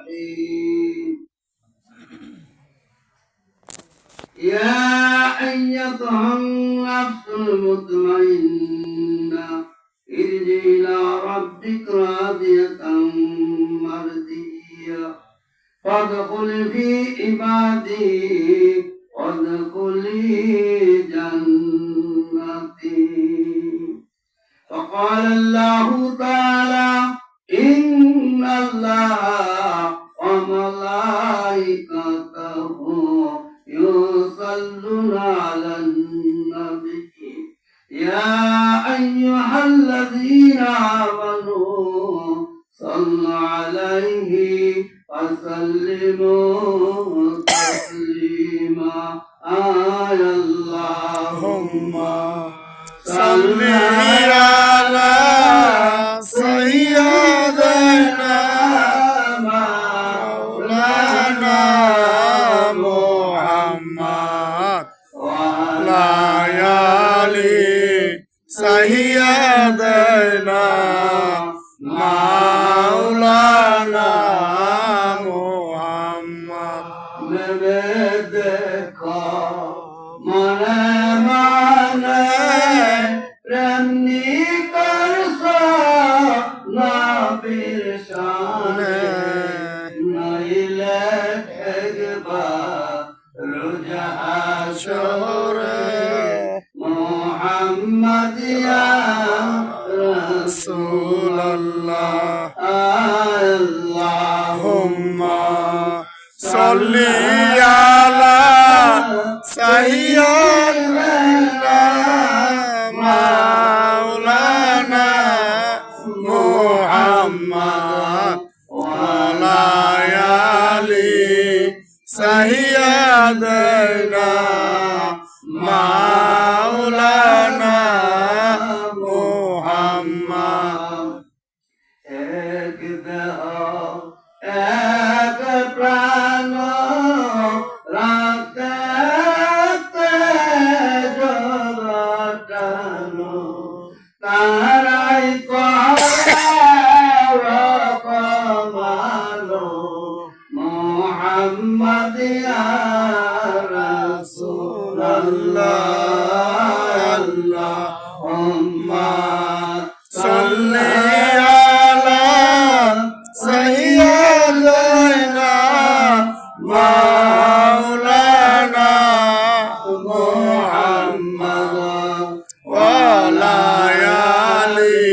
الرحيم يا أيتها النفس المطمئنة ارجعي إلى ربك راضية مرضية فادخلي في عبادي وادخلي جنتي فقال الله تعالى إن الله وملائكته يصلون على النبي يا أيها الذين آمنوا صلوا عليه وسلموا تسليما آية اللهم صل على سيدنا مولانا محمد وعلى آل سيدنا مولانا محمد দেখো মনে মনে প্রেমনি করছ নবীর শানে নইলে ঠেকবা রোজা হাশরে মুহাম্মাদিয়া রাসূলুল্লাহ আল্লাহুম্মা সাল্লি আলা সাইয়্যিদিনা মাওলানা মুহাম্মদ ওয়া আলা আলি সাইয়্যিদিনা মাওলানা মুহাম্মদ এক দেহ এক প্রাণ রাখতে জগটানো তারাই কমালো মুহাম্মাদিয়া রাসূলুল্লাহ আল্লাহুম্মা সাল্লি আলা সাইয়্যিদিনা মাওলানা মুহাম্মদ ওয়া আলা আলি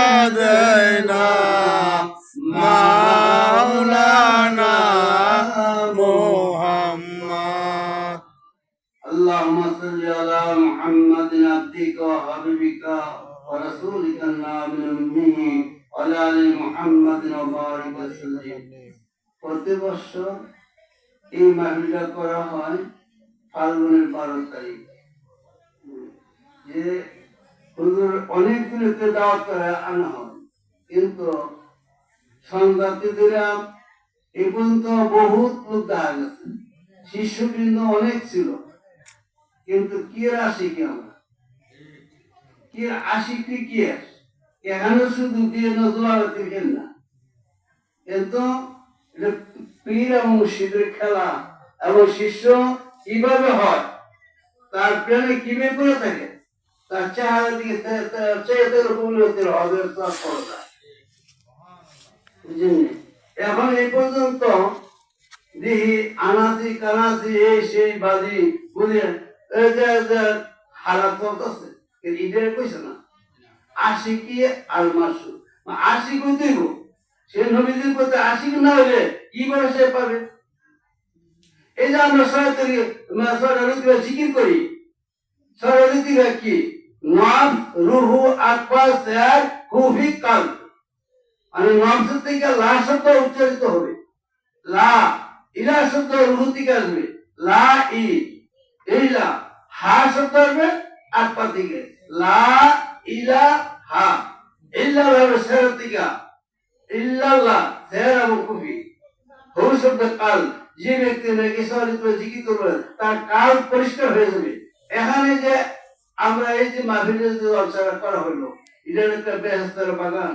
সাইয়্যিদিনা মাওলানা মুহাম্মদ اللهم صل على محمد عبدك وحبيبك ورسولك النبي الأمي وعلى آل محمد وبارك وسلم প্রতি বছর এই মাহফিলটা করা হয় ফাল্গুনের 12 তারিখ যে হুজুর অনেকগুলোতে দাওয়াত করে আনা হয় কিন্তু সন্ধ্যাতে দিলাম এই পর্যন্ত বহুত লোক দেখা গেছে শিষ্যবৃন্দ অনেক ছিল কিন্তু কি আসি কি আমরা কি আশিকি কি এখানে শুধু দিয়ে নজরুল খেল না কিন্তু পীর এবং মুর্শিদের খেলা এবং শিষ্য কিভাবে হয় তার প্রেমে কিভাবে করে থাকে তার চেহারা দিকে এখন এই পর্যন্ত দেখি আনাসি কানাসি এই সেই বাজি বুঝে হারাত আছে ঈদের কইছে না আশিকি আর মাসু আশিক হইতেইব সে নবীদের প্রতি আশিক না হইলে কি করে সে পাবে এই যে আমরা সরাসরি জিকির করি সরাসরি কি নাম রুহু আকবার সার খুফি কাল মানে নাম থেকে লা শব্দ উচ্চারিত হবে লা ইলা শব্দ রুহু থেকে আসবে লা ই ইলা হা শব্দ আসবে আকবার থেকে লা ইলা হা ইল্লা হবে সার থেকে ইল্লাল্লাহ সার এবং খুফি হু শব্দ কাল যে ব্যক্তি নাকি সরাসরি জিকির করবে তার কাল পরিষ্কার হয়ে যাবে এখানে যে আমরা এই যে মাহফিলের যে আলোচনা করা হলো এটা একটা বেহেশতের বাগান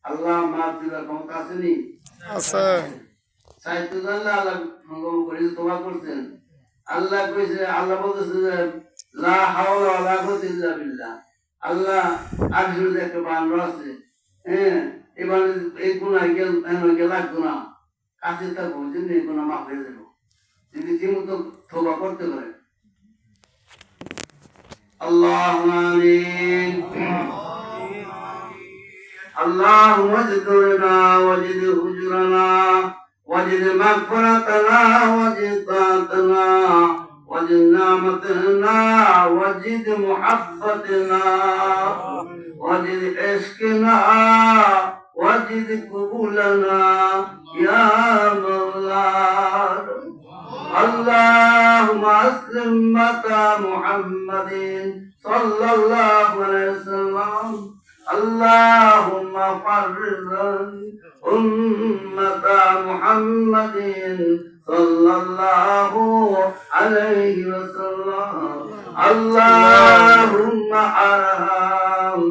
আল্লাহ মাফ দিবার ক্ষমতা আসেনি? আছে। সাহিত্য জানলে আল্লাহ সঙ্গম করে তোমা করছেন। আল্লাহ কইছে, আল্লাহ বলতেছে যে লা হাওলা ওয়ালা কুওয়াতা ইল্লা বিল্লাহ। আল্লাহ আরশের একটা বান্দর আছে, হ্যাঁ, এবার এই গুনাহ গেল লাগতো না, কাছে থাকবো জন্য এই গুনাহ মাফ হয়ে যাবো যদি ঠিকমতো তওবা করতে পারে। আল্লাহুম্মা আমিন। اللهم اجدرنا وجد أجرنا وجد مغفرتنا وجد طاعتنا وجد نعمتنا وجد محبتنا وجد عشقنا وجد قبولنا يا مولانا. اللهم أسلم متى محمد صلى الله عليه وسلم. اللهم فرج أمة محمد صلى الله عليه وسلم. اللهم ارحم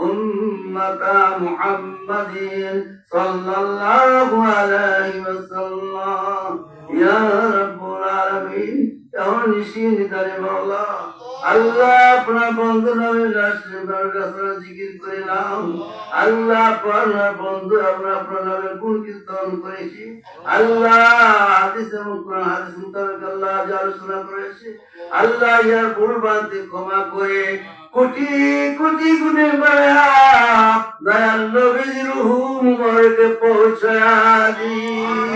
أمة محمد صلى الله عليه وسلم يا رب العالمين. এখন নিশিন তারে মাওলা আল্লাহ আপনার বন্ধু নবীর রাষ্ট্রের কাছে জিকির করিলাম। আল্লাহ আপনার বন্ধু আমরা আপনার নামে গুণ কীর্তন করেছি। আল্লাহ হাদিস এবং কোরআন হাদিস মোতাবেক আল্লাহ যে আলোচনা করেছি, আল্লাহ ইয়ার ভুল ভ্রান্তি ক্ষমা করে কোটি কোটি গুণে বাড়া দয়াল নবীর রূহ মুবারকে পৌঁছায়া দিন।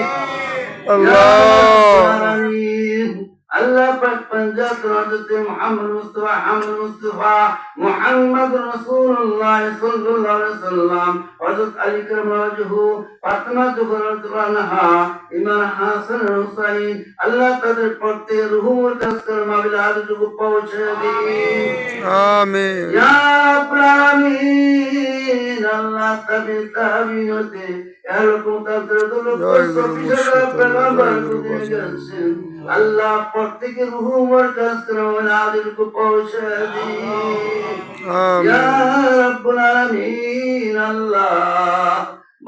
আল্লাহ পাক পঞ্জাত হযরত মুহাম্মদ মুস্তাফা মুহাম্মদ রাসূলুল্লাহ সাল্লাল্লাহু আলাইহি ওয়াসাল্লাম হযরত আলী কাররামাহু ফাতেমা রাদিয়াল্লাহু আনহা ইমাম হাসান হুসাইন আল্লাহ তাদের প্রত্যেক রূহুর কাছে মাবিলাদুকু পৌঁছে দিন। আমিন ইয়া রাব্বুল আলামিন। আল্লাহ তাবিনতে এরকম তাদের আল্লাহ প্রত্যেকের রূহ মারকাজ করে আদিলকে পৌঁছে দিন। ইয়া রাব্বুল আলামিন। আল্লাহ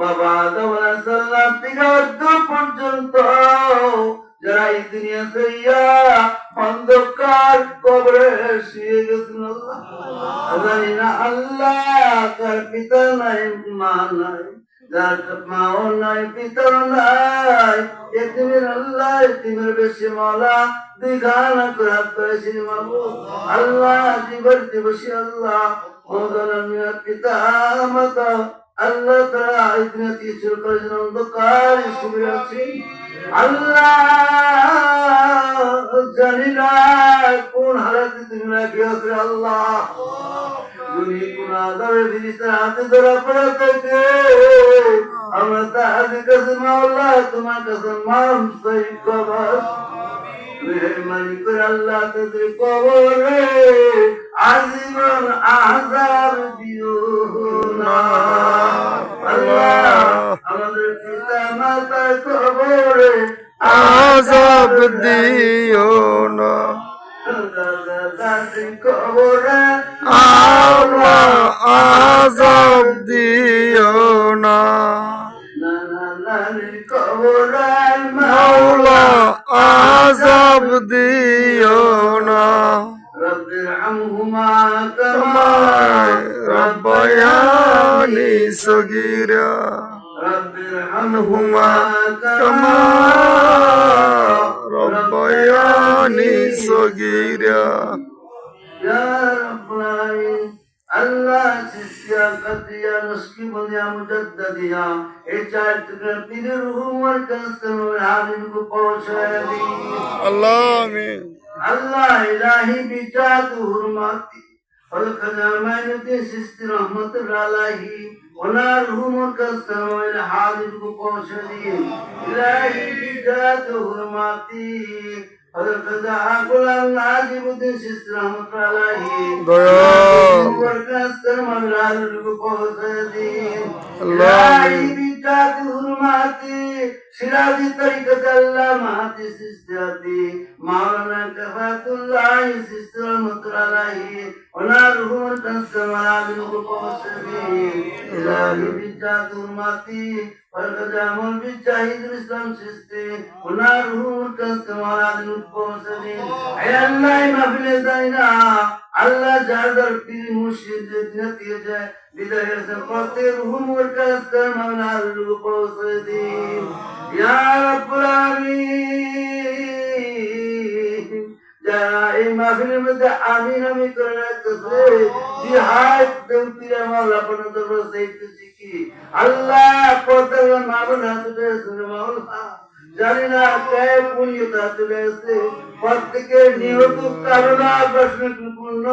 বাবা আদম আলাইহিস সালাম থেকে আজ পর্যন্ত যারা এই দুনিয়া থেকে অন্ধকার কবরে শুয়ে গেছেন, আল্লাহ জানি না আল্লাহ তার পিতা নাই মা নাই, যার মাও নাই পিতাও নাই, এতিমের আল্লাহ এতিমের বেশি মাওলা দুই গানা করে হাত করেছি মাবুদ। আল্লাহ জীবন দিবসী আল্লাহ মহদানের পিতা মাতা আল্লাহ তারা এই দুনিয়া থেকে শুরু করেছেন অন্ধকার শিবিরে আছি। আল্লাহ জানি না কোন হালাতে তুমি রাখিয়াছে আল্লাহ, তুমি কোন আদাবে ফিরিস্তার হাতে ধরা পড়া থাকে আমরা তাদের কাছে মাওলা তোমার কাছে মাফ চাই কবর মেহরবানি করে আল্লাহ তাদের কবরে আজীবন আযাব দিও না। আল্লাহ আমাদের পিতা মাতার কবরে আযাব দিও না, কবরে আল্লাহ আযাব দিও না, কবরে মাওলা আযাব দিও না। রব্বিরহামহুমা কামা রব্বায়ানি সগীরা রব্বিরহামহুমা কামা রব্বায়ানি সগীরা। ইয়া রাব্বুল আলামিন। আল্লাহ সিসিয়া কাদিয়া নসকিবনিয়া মুজাদ্দাদিয়া এই চার টুকরা পীরের রূহ মারকাজ করে আলিমকে পৌঁছায় দিন। আল্লাহ আমিন। আল্লাহ ইলাহি বিজাত হুরমাতি হযরত খাজা মাইনুদ্দিন চিশতি রাহমাতুল্লাহ আলাইহি ওনার রূহ মারকাজ করে আলিমকে পৌঁছে দিন। ইলাহি বিজাত হুরমাতি হযরত খাজা গোলাম নাজিমউদ্দিন চিশতি রাহমাতুল্লাহ আলাইহি দয়াল মারকাজ করে আলিমকে পৌঁছে দিন। আল্লাহ ইলাহি بجاد حرماتي سراج طريقة اللامات سستياتي مولانا كفاة الله سستر مطرالله وناره تنسم على المقصدين إلهي بجاد حرماتي والقدام بالجاهد الإسلام سستي وناره تنسم على المقصدين أي الله ما في لدينا الله جادر في مرشد نتيجة بداية سقطر هم والكسر مولا المقصدين يا رب العالمين دائما في المدعمين مكرت جهاد تنفير مولا فنظر سيد سيكي الله قدر ما بنا تدسر مولا জানি না কে পুণ্যতা তুলেছে প্রত্যেকের নিহত কারণা প্রশ্ন পূর্ণ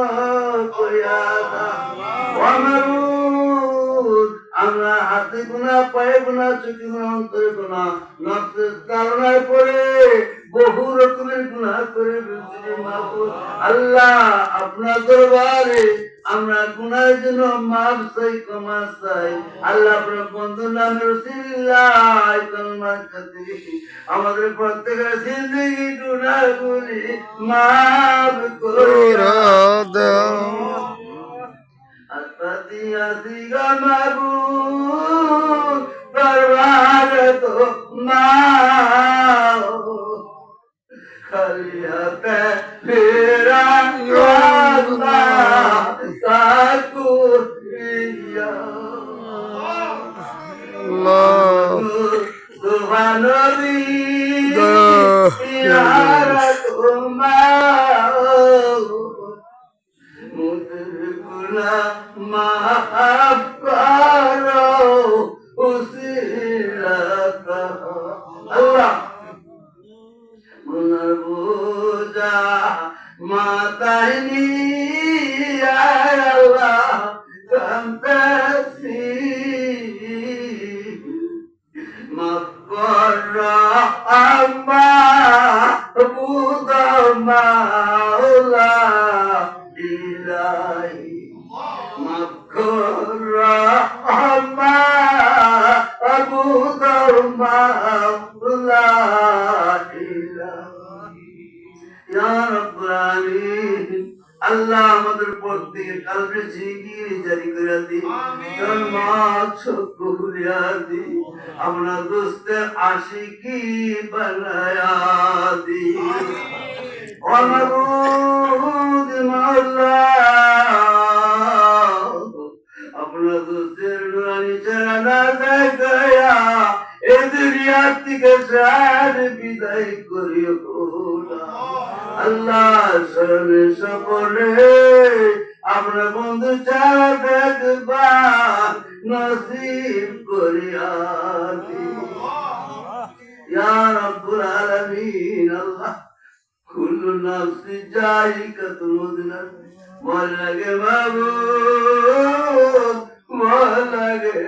করিয়া আমরা হাতে গুণা পায়ে গুণা চোখে গুণা অন্তরে গুণা নষ্টের কারণায় পড়ে বহু রকমের গুণা করে ফেলছি মাহবুব আল্লাহ আপনার দরবারে আমরা গুনার জন্য মাফ চাই ক্ষমা চাই আল্লাহ আপনার বন্ধু নামে রসিল্লাহ কলমার খাতিরে আমাদের প্রত্যেকের জিন্দগি গুনাহগুলি মাফ করে দাও আতিয়াসিগা মাহবুব দরবার তো মাও খালিয়াতে মেরা আল্লাহ সাকুরিয়া আল্লাহ সুবহানাল্লাহি ইয়া রাহমান মুদের গুনাহ মাফ করো উসিলাতা আল্লাহ গুনার বোঝা মাথায় নিয়ে আল্লাহ কান্তাছি মাফ করো মাহবুব মাওলা ইলাহি মাফ করো মাহবুব মাওলা আল্লাহ আমাদের প্রত্যেকে কালকে জিগির জারি করে দি করিয়া দি আপনার দোস্তের আশিকি বানায়া দি অনুরোধ মাওলা আপনার দোস্তের নুরানি চেহারা দেখায়া এ দুনিয়া থেকে সার বিদায় করিও আল্লাহ শরণে সকলে আমরা বন্ধু ছাড়া দেখবার নসিব করিয়া ইয়া রাব্বুল আলামিন আল্লাহ কুল্লু নাফসি জাইকাতুল মউত মর লাগে মাবুদ মর লাগে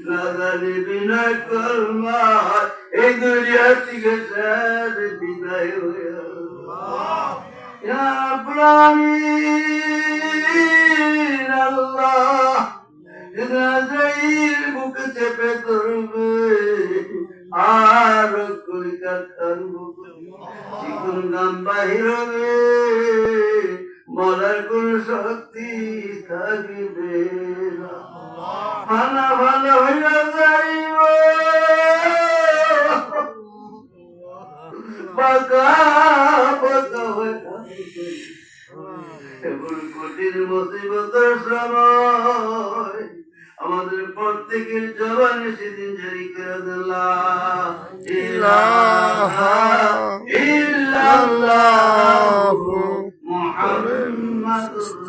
নাজানি বিনা কলমা এই দুনিয়া থেকে সার বিদায় হইয়া ইয়া রাব্বুল আল্লাহ ইসরাইল বুকে চেপে ধরবে আর কলিকা খারবো চিকুন গাম বাহির হবে মরার কোন শক্তি থাকবে না ভালো ভালো হইয়া যাইব বাঁকা বাঁকা হইয়া এমন কঠিন মুসিবতের সময় আমাদের প্রত্যেকের জবানে সেদিন জারি করে দিল্লাহ ইলাহা ইল্লাল্লাহু মুহাম্মাদুর